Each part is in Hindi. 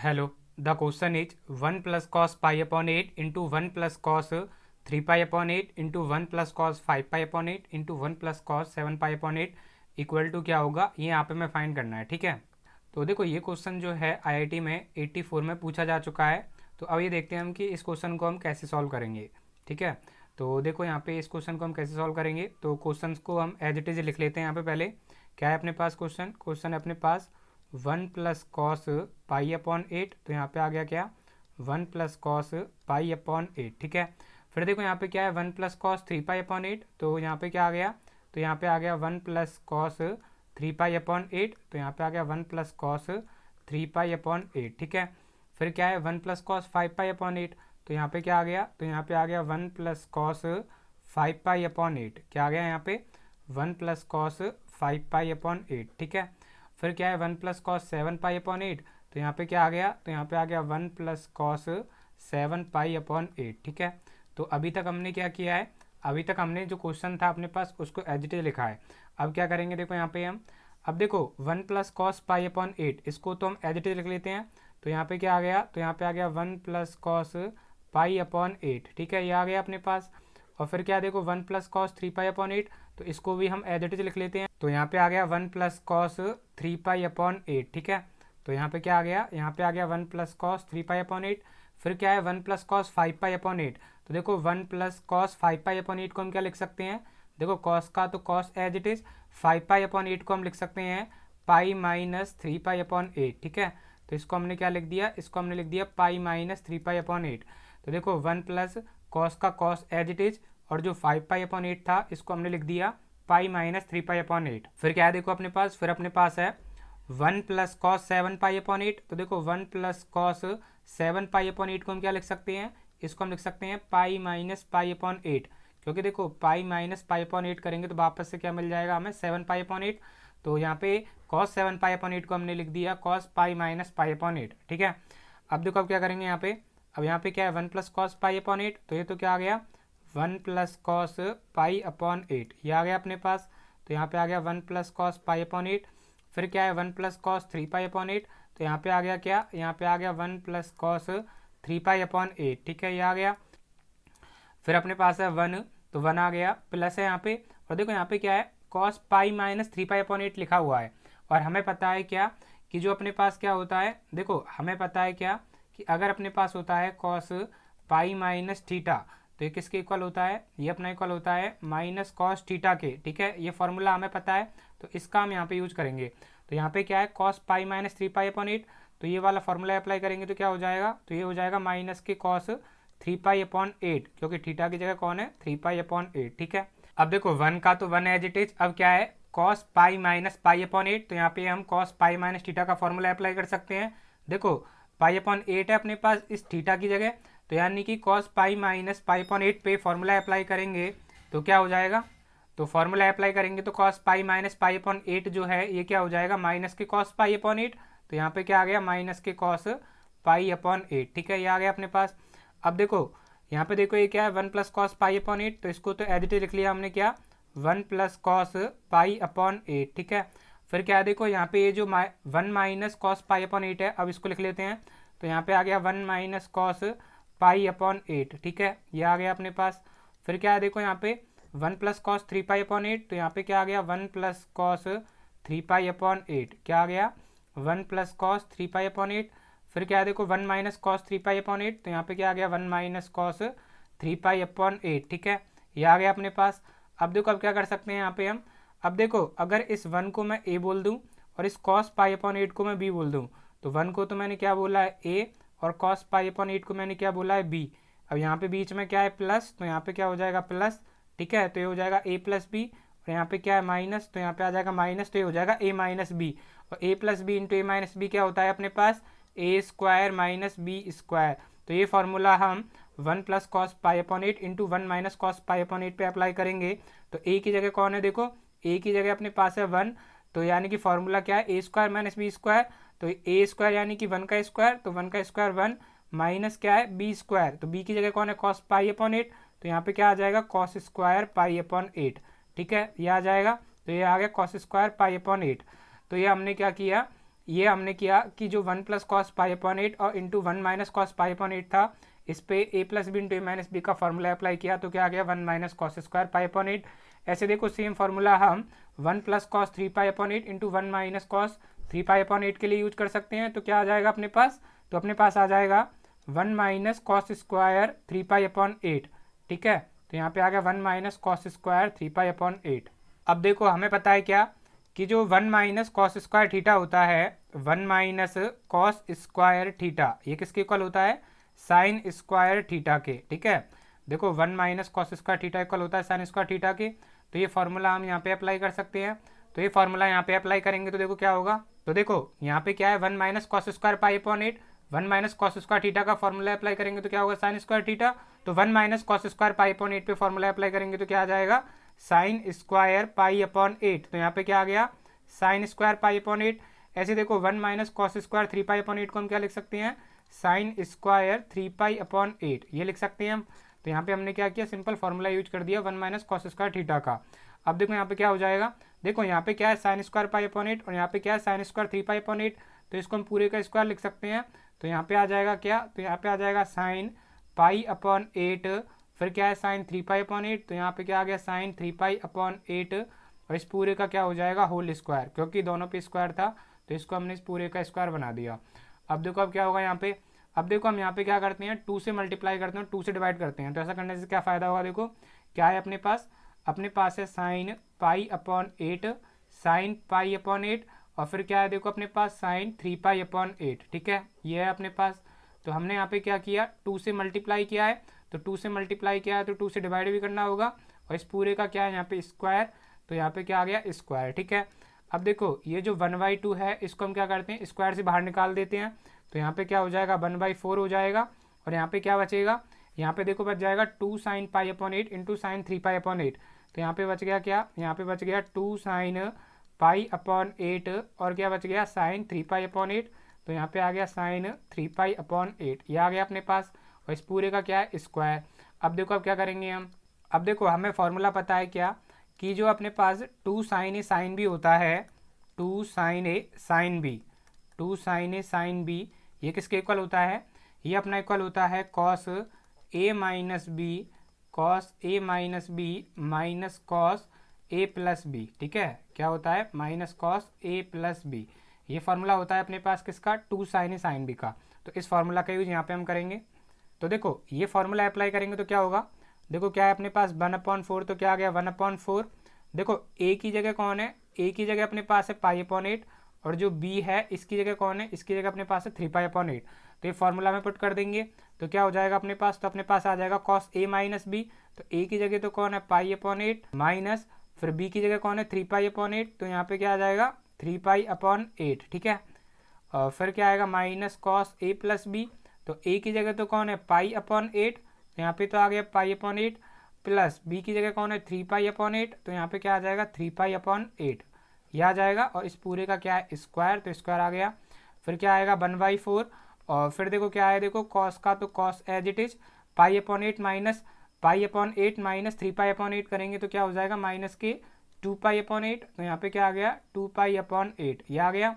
Hello, the question is 1 plus cos pi upon 8 into 1 plus cos 3 pi upon 8 into 1 plus cos 5 pi upon 8 into 1 plus cos 7 pi upon 8 equal to क्या होगा, ये यहाँ पे मैं फाइंड करना है। ठीक है, तो देखो ये क्वेश्चन जो है आईआईटी में 84 में पूछा जा चुका है। तो अब ये देखते हैं हम कि इस क्वेश्चन को हम कैसे सॉल्व करेंगे। ठीक है, तो देखो यहाँ पे इस क्वेश्चन को हम कैसे सॉल्व करेंगे, तो क्वेश्चन को हम एज इट इज लिख लेते हैं। यहाँ पे पहले क्या है अपने पास, क्वेश्चन है अपने पास 1 प्लस कॉस पाई अपॉन 8। तो यहाँ पे आ गया क्या, 1 प्लस कॉस पाई अपॉन 8। ठीक है, फिर देखो यहाँ पे क्या है 1 प्लस कॉस 3 पाई अपॉन 8। तो यहाँ पे क्या आ गया, तो यहाँ पे आ गया 1 प्लस कॉस 3 पाई अपॉन 8। तो यहाँ पे आ गया 1 प्लस कॉस 3 पाई अपॉन 8। ठीक है, फिर क्या है 1 प्लस कॉस 5 पाई अपॉन 8। तो यहाँ पे क्या आ गया, तो यहाँ पे आ गया 1 प्लस कॉस 5 पाई अपॉन 8। क्या आ गया यहाँ पे 1 प्लस कॉस 5 पाई अपॉन 8। ठीक है, फिर क्या है 1 प्लस कॉस 7 पाई अपॉन 8। तो यहाँ पे क्या आ गया, तो यहाँ पे आ गया 1 प्लस कॉस 7 पाई अपॉन 8। ठीक है, तो अभी तक हमने क्या किया है, अभी तक हमने जो क्वेश्चन था अपने पास उसको एज इट इज लिखा है। अब क्या करेंगे, देखो यहाँ पे हम, अब देखो 1 प्लस कॉस पाई अपॉन 8 इसको तो हम एज इट इज लिख लेते हैं। तो यहाँ पे क्या आ गया, तो यहाँ पे आ गया 1 प्लस कॉस पाई अपॉन 8। ठीक है, ये आ गया अपने पास। और फिर क्या देखो 1 प्लस कॉस 3 पाई अपॉन 8, तो इसको भी हम एज इट इज लिख लेते हैं। तो यहाँ पे आ गया 1 प्लस कॉस 3 पाई अपॉन 8। ठीक है, तो यहाँ पे क्या आ गया, यहाँ पे आ गया 1 प्लस कॉस 3 पाई अपॉन 8। फिर क्या है 1 प्लस कॉस 5 पाई अपॉन 8। तो देखो 1 प्लस कॉस 5 पाई अपॉन 8 को हम क्या लिख सकते हैं, देखो कॉस का तो cos as it is, 5 pi upon 8 को हम लिख सकते हैं पाई माइनस 3 पाई अपॉन 8। ठीक है, तो इसको हमने क्या लिख दिया, इसको हमने लिख दिया पाई माइनस 3 पाई अपॉन 8। तो देखो 1 प्लस कॉस का कॉस एज इट इज, और जो 5 पाई अपॉन 8 था इसको हमने लिख दिया पाई माइनस 3 पाई अपॉन 8। फिर क्या है देखो अपने पास, फिर अपने पास है 1 प्लस कॉस 7 पाई अपॉन 8। तो देखो 1 प्लस कॉस 7 पाई अपॉन 8 को हम क्या लिख सकते हैं, इसको हम लिख सकते हैं पाई माइनस पाई अपॉन 8। क्योंकि देखो पाई माइनस पाई अपॉन 8 करेंगे तो वापस से क्या मिल जाएगा हमें, 7 पाई अपॉन 8। तो यहाँ पे कॉस 7 पाई अपॉन 8 को हमने लिख दिया cos pi minus pi upon 8। ठीक है, अब देखो अब क्या करेंगे यहाँ पे, अब यहाँ पे क्या है 1 प्लस कॉस पाई अपॉन 8। तो ये तो क्या आ गया 1 प्लस कॉस पाई अपॉन 8, ये आ गया अपने पास। तो यहाँ पे आ गया 1 प्लस कॉस पाई अपॉन 8। फिर क्या है 1 प्लस कॉस 3 पाई अपॉन 8। तो यहाँ पे आ गया क्या, यहाँ पे आ गया 1 प्लस कॉस 3 पाई अपॉन 8। ठीक है, ये आ गया। फिर अपने पास है 1, तो 1 आ गया, प्लस है यहाँ पे, और देखो यहाँ पे क्या है cos pi minus 3 pi upon 8 लिखा हुआ है। और हमें पता है क्या, कि जो अपने पास क्या होता है, देखो हमें पता है क्या, कि अगर अपने पास होता है कॉस पाई माइनस थीटा, तो ये किसके इक्वल होता है, ये अपना इक्वल होता है माइनस कॉस थीटा के। ठीक है, ये फॉर्मूला हमें पता है, तो इसका हम यहाँ पे यूज करेंगे। तो यहाँ पे क्या है cos pi minus 3 pi upon 8, तो ये वाला फॉर्मूला अप्लाई करेंगे तो क्या हो जाएगा, तो ये हो जाएगा माइनस के कॉस 3 पाई अपॉन 8, क्योंकि थीटा की जगह कौन है 3 पाई अपॉन 8। ठीक है, अब देखो 1 का तो 1 एज इट इज, अब क्या है cos pi minus pi upon 8। तो यहाँ पे हम कॉस पाई माइनस थीटा का फॉर्मूला अप्लाई कर सकते हैं। देखो पाई अपॉन 8 है अपने पास इस थीटा की जगह, तो यानी कि cos pi minus pi upon 8 पे फॉर्मूला अप्लाई करेंगे तो क्या हो जाएगा, तो फॉर्मूला अप्लाई करेंगे तो cos pi minus pi upon 8 जो है ये क्या हो जाएगा माइनस के कॉस पाई अपॉन 8। तो यहाँ पे क्या आ गया माइनस के कॉस पाई अपॉन 8। ठीक है, ये आ गया अपने पास। अब देखो यहाँ पे देखो ये क्या है 1 प्लस कॉस पाई अपॉन 8, तो इसको तो एज इट इज लिख लिया हमने क्या 1 प्लस कॉस पाई अपॉन 8। ठीक है, फिर क्या है देखो यहाँ पे ये जो 1 माइनस कॉस पाई अपॉन 8 है, अब इसको लिख लेते हैं। तो यहाँ पे आ गया 1 माइनस कॉस पाई अपॉन 8। ठीक है, ये आ गया अपने पास। फिर क्या है देखो यहाँ पे 1 प्लस कॉस 3 पाई अपॉन 8। तो यहाँ पे क्या आ गया 1 प्लस कॉस 3 पाई अपॉन 8, क्या आ गया 1 प्लस कॉस 3 पाई अपॉन 8। फिर क्या है देखो 1 माइनस कॉस 3 पाई अपॉन 8। तो यहाँ पे क्या आ गया 1 माइनस कॉस 3 पाई अपॉन 8। ठीक है, ये आ गया अपने पास। अब देखो अब क्या कर सकते हैं यहाँ पे हम, अब देखो अगर इस 1 को मैं a बोल दूँ और इस कॉस पाई अपॉन 8 को मैं b बोल दूँ, तो 1 को तो मैंने क्या बोला है a, और कॉस पाई अपॉन 8 को मैंने क्या बोला है b। अब यहाँ पे बीच में क्या है प्लस, तो यहाँ पे क्या हो जाएगा प्लस। ठीक है, तो ये हो जाएगा a प्लस बी, और यहाँ पे क्या है माइनस, तो यहाँ पे आ जाएगा माइनस, तो ये हो जाएगा a माइनस बी। और a plus B into A minus B क्या होता है अपने पास A square minus B square. तो ये फॉर्मूला हम 1 plus cos pi upon 8 into 1 minus cos pi upon 8 पे अप्लाई करेंगे। तो ए की जगह कौन है, देखो ए की जगह अपने पास है 1, तो यानी कि फॉर्मूला क्या है ए स्क्वायर माइनस बी स्क्वायर। तो ए स्क्वायर यानी कि 1 का स्क्वायर, तो 1 का स्क्वायर 1 माइनस क्या है बी स्क्वायर, तो बी की जगह कौन है कॉस पाई अपॉन 8। तो यहाँ पे क्या आ जाएगा कॉस स्क्वायर पाई अपॉन 8। ठीक है, ये आ जाएगा, तो ये आ गया कॉस स्क्वायर पाई अपॉन 8। तो ये हमने क्या किया, ये हमने किया कि जो 1 प्लस कॉस पाई अपॉन 8 और into 1 minus cos pi upon 8 था, इस पे ए plus B into A minus B का फॉर्मूला अप्लाई किया तो क्या आ गया 1 minus cos square pi upon 8। ऐसे देखो सेम फार्मूला हम 1 plus cos 3 pi upon 8 into 1 minus cos 3 pi upon 8 के लिए यूज कर सकते हैं। तो क्या आ जाएगा अपने पास, तो अपने पास आ जाएगा 1 minus cos square 3 pi upon 8। ठीक है, तो यहाँ पे आ गया 1 minus cos square 3 pi upon 8। अब देखो हमें पता है क्या कि जो 1 माइनस कॉस स्क्वायर थीटा होता है, 1 माइनस कॉस स्क्वायर थीटा, ये किसके इक्वल होता है, साइन स्क्वायर थीटा के। ठीक है, देखो 1 minus cos square theta equal होता है साइन स्क्वायर थीटा के। तो ये फॉर्मूला हम यहाँ पे अप्लाई कर सकते हैं। तो ये फॉर्मूला यहाँ पे अप्लाई करेंगे तो देखो क्या होगा, तो देखो यहाँ पे क्या है 1 minus cos square pi upon 8, 1 minus cos square theta का फॉर्मूला अप्लाई करेंगे तो क्या होगा साइन स्क्वायर थीटा। तो 1 minus cos square pi upon 8 पे फॉर्मूला अप्लाई करेंगे तो क्या आ जाएगा साइन स्क्वायर पाई अपॉन 8। तो यहाँ पे क्या आ गया साइन स्क्वायर पाई अपॉन 8। ऐसे देखो 1 minus cos square 3 pi upon 8 को हम क्या लिख सकते हैं, साइन स्क्वायर 3 पाई अपॉन 8, ये लिख सकते हैं हम। तो यहाँ पे हमने क्या किया, सिंपल फॉर्मूला यूज कर दिया 1 माइनस कॉस स्क्वायर थीटा का। अब देखो यहाँ पे क्या हो जाएगा, देखो यहाँ पे क्या है साइन स्क्वायर पाई अपॉन 8 और यहाँ पे क्या है साइन स्क्वायर 3 पाई अपॉन 8, तो इसको हम पूरे का स्क्वायर लिख सकते हैं। तो यहाँ पे आ जाएगा क्या, तो यहाँ पे आ जाएगा साइन पाई अपॉन 8, फिर क्या है साइन 3 पाई अपॉन 8, तो यहाँ पे क्या आ गया साइन 3 पाई अपॉन 8 और इस पूरे का क्या हो जाएगा होल स्क्वायर, क्योंकि दोनों पे स्क्वायर था तो इसको हमने इस पूरे का स्क्वायर बना दिया। अब देखो अब क्या होगा यहाँ पे, अब देखो हम यहाँ पे क्या करते हैं 2 से मल्टीप्लाई करते हैं, 2 से डिवाइड करते हैं। तो ऐसा करने से क्या फ़ायदा होगा, देखो क्या है अपने पास है sine pi upon 8, sine pi upon 8 और फिर क्या है देखो अपने पास साइन 3 पाई अपॉन 8। ठीक है, ये है अपने पास। तो हमने यहाँ पे क्या किया 2 से मल्टीप्लाई किया है, तो 2 से मल्टीप्लाई किया है तो 2 से डिवाइड भी करना होगा और इस पूरे का क्या है यहाँ पे स्क्वायर, तो यहाँ पे क्या आ गया स्क्वायर। ठीक है, अब देखो ये जो 1/2 है इसको हम क्या करते हैं स्क्वायर से बाहर निकाल देते हैं। तो यहाँ पे क्या हो जाएगा 1/4 हो जाएगा और यहाँ पे क्या बचेगा, यहाँ पे देखो बच जाएगा 2 sine pi upon 8 into sine 3 pi upon 8। तो यहाँ पे बच गया क्या, यहाँ पे बच गया 2 साइन पाई अपॉन 8 और क्या बच गया साइन 3 पाई अपॉन 8। तो यहाँ पे आ गया साइन 3 पाई अपॉन 8, ये आ गया अपने पास और इस पूरे का क्या है स्क्वायर। अब देखो अब क्या करेंगे हम, अब देखो हमें फॉर्मूला पता है क्या कि जो अपने पास 2 साइन ए साइन बी होता है, 2 साइन ए साइन बी, 2 साइन ए साइन बी, ये किसके इक्वल होता है, ये अपना इक्वल होता है cos A minus B, cos A minus B minus cos A plus B. ठीक है, क्या होता है minus cos A plus B, ये फार्मूला होता है अपने पास किसका 2 साइन ए साइन बी का। तो इस फार्मूला का यूज यहाँ पे हम करेंगे। तो देखो ये फार्मूला अप्लाई करेंगे तो क्या होगा, देखो क्या है अपने पास 1/4, तो क्या आ गया 1/4। देखो ए की जगह कौन है, ए की जगह अपने पास है पाई अपॉन 8 और जो बी है इसकी जगह कौन है, इसकी जगह अपने पास है 3 पाई अपॉन 8। तो ये फार्मूला में पुट कर देंगे तो क्या हो जाएगा अपने पास, तो अपने पास आ जाएगा कॉस ए माइनस बी। तो ए की जगह तो कौन है पाई अपॉन 8 माइनस फिर बी की जगह कौन है 3 पाई अपॉन 8, तो यहाँ पे क्या आ जाएगा 3 पाई अपॉन 8। ठीक है, और फिर क्या आएगा minus cos A plus B, तो ए की जगह तो कौन है पाई अपॉन 8, तो यहाँ पे तो आ गया पाई अपॉन 8 प्लस बी की जगह कौन है 3 पाई अपॉन 8, तो यहाँ पे क्या आ जाएगा 3 पाई अपॉन 8, यह आ जाएगा और इस पूरे का क्या है स्क्वायर, तो स्क्वायर आ गया। फिर क्या आएगा 1/4 और फिर देखो क्या है, देखो कॉस का तो cos as it is pi upon 8 minus pi upon 8 minus 3 pi upon 8 करेंगे तो क्या हो जाएगा माइनस के 2 पाई अपॉन 8, तो यहाँ पे क्या आ गया 2 पाई अपॉन 8, ये आ गया।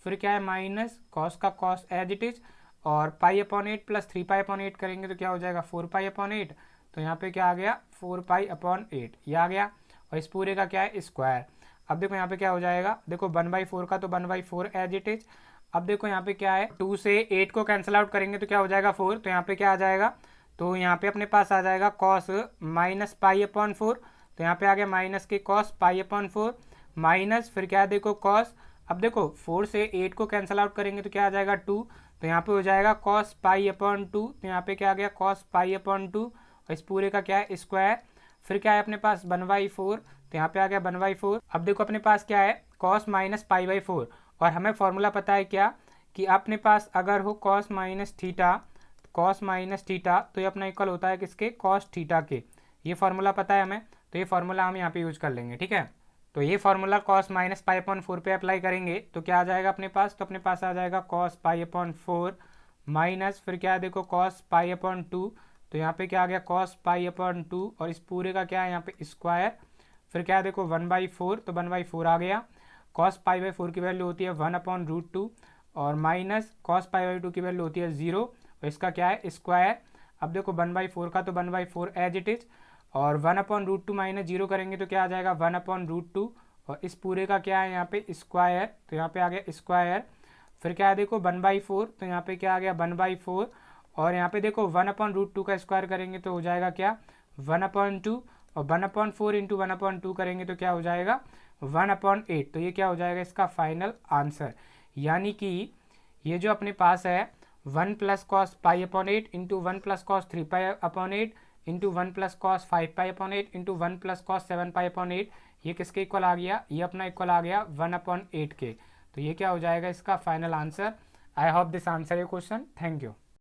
फिर क्या है माइनस कॉस का कॉस एज इट इज और पाई अपॉन 8 प्लस 3 पाई अपॉन 8 करेंगे तो क्या हो जाएगा 4 पाई अपॉन 8, तो यहाँ पे क्या आ गया 4 पाई अपॉन 8, ये आ गया और इस पूरे का क्या है स्क्वायर। अब देखो यहाँ पे क्या हो जाएगा, देखो 1/4 का तो 1/4 एज इट इज। अब देखो यहाँ पे क्या है 2 से 8 को कैंसिल आउट करेंगे तो क्या हो जाएगा 4, तो यहाँ पे क्या आ जाएगा, तो यहाँ पे अपने पास आ जाएगा कॉस माइनस पाई अपॉन 4, तो यहाँ पे आ गया माइनस के कॉस पाई अपॉन 4 माइनस फिर क्या है देखो कॉस, अब देखो 4 से 8 को कैंसिल आउट करेंगे तो क्या आ जाएगा 2, तो यहाँ पे हो जाएगा कॉस पाई अपॉन 2, तो यहाँ पे क्या आ गया कॉस पाई अपॉन 2 और इस पूरे का क्या है स्क्वायर। फिर क्या है अपने पास 1/4, तो यहाँ पे आ गया 1/4। अब देखो अपने पास क्या है कॉस माइनस पाई/4 और हमें फॉर्मूला पता है क्या कि अपने पास अगर हो cos minus theta, cos minus theta तो ये अपना इक्वल होता है किसके कॉस थीटा के, ये फार्मूला पता है हमें, तो ये फार्मूला हम यहाँ पे यूज कर लेंगे। ठीक है, तो ये formula cos minus pi upon 4 पे अप्लाई करेंगे तो क्या आ जाएगा अपने पास, तो अपने पास आ जाएगा कॉस पाई अपॉन 4 माइनस फिर क्या है देखो कॉस पाई अपॉन 2, तो यहाँ पे क्या आ गया कॉस पाई अपॉन 2 और इस पूरे का क्या है यहाँ पे स्क्वायर। फिर क्या है देखो 1/4, तो 1/4 आ गया कॉस पाई बाई 4 की वैल्यू होती है 1/√2 और माइनस कॉस पाई बाई 2 की वैल्यू होती है 0 और इसका क्या है स्क्वायर। अब देखो 1/4 का तो 1/4 एज इट इज और 1/√2 माइनस 0 करेंगे तो क्या आ जाएगा 1/√2 और इस पूरे का क्या है यहाँ पे स्क्वायर, तो यहाँ पे आ गया स्क्वायर। फिर क्या है देखो 1/4 तो यहाँ पे क्या आ गया 1/4 और यहाँ पे देखो 1/√2 का स्क्वायर करेंगे तो हो जाएगा क्या 1/2 और 1/4 इंटू 1/2 करेंगे तो क्या हो जाएगा 1/8। तो ये क्या हो जाएगा इसका फाइनल आंसर। यानी कि ये जो अपने पास है 1 plus cos pi upon 8 into 1 plus cos 3 pi upon 8 into 1 plus cos 5 pi upon 8 into 1 plus cos 7 पाई अपॉन 8, ये किसके इक्वल आ गया, ये अपना इक्वल आ गया 1/8 के। तो ये क्या हो जाएगा इसका final answer. I hope this answer A question. Thank you.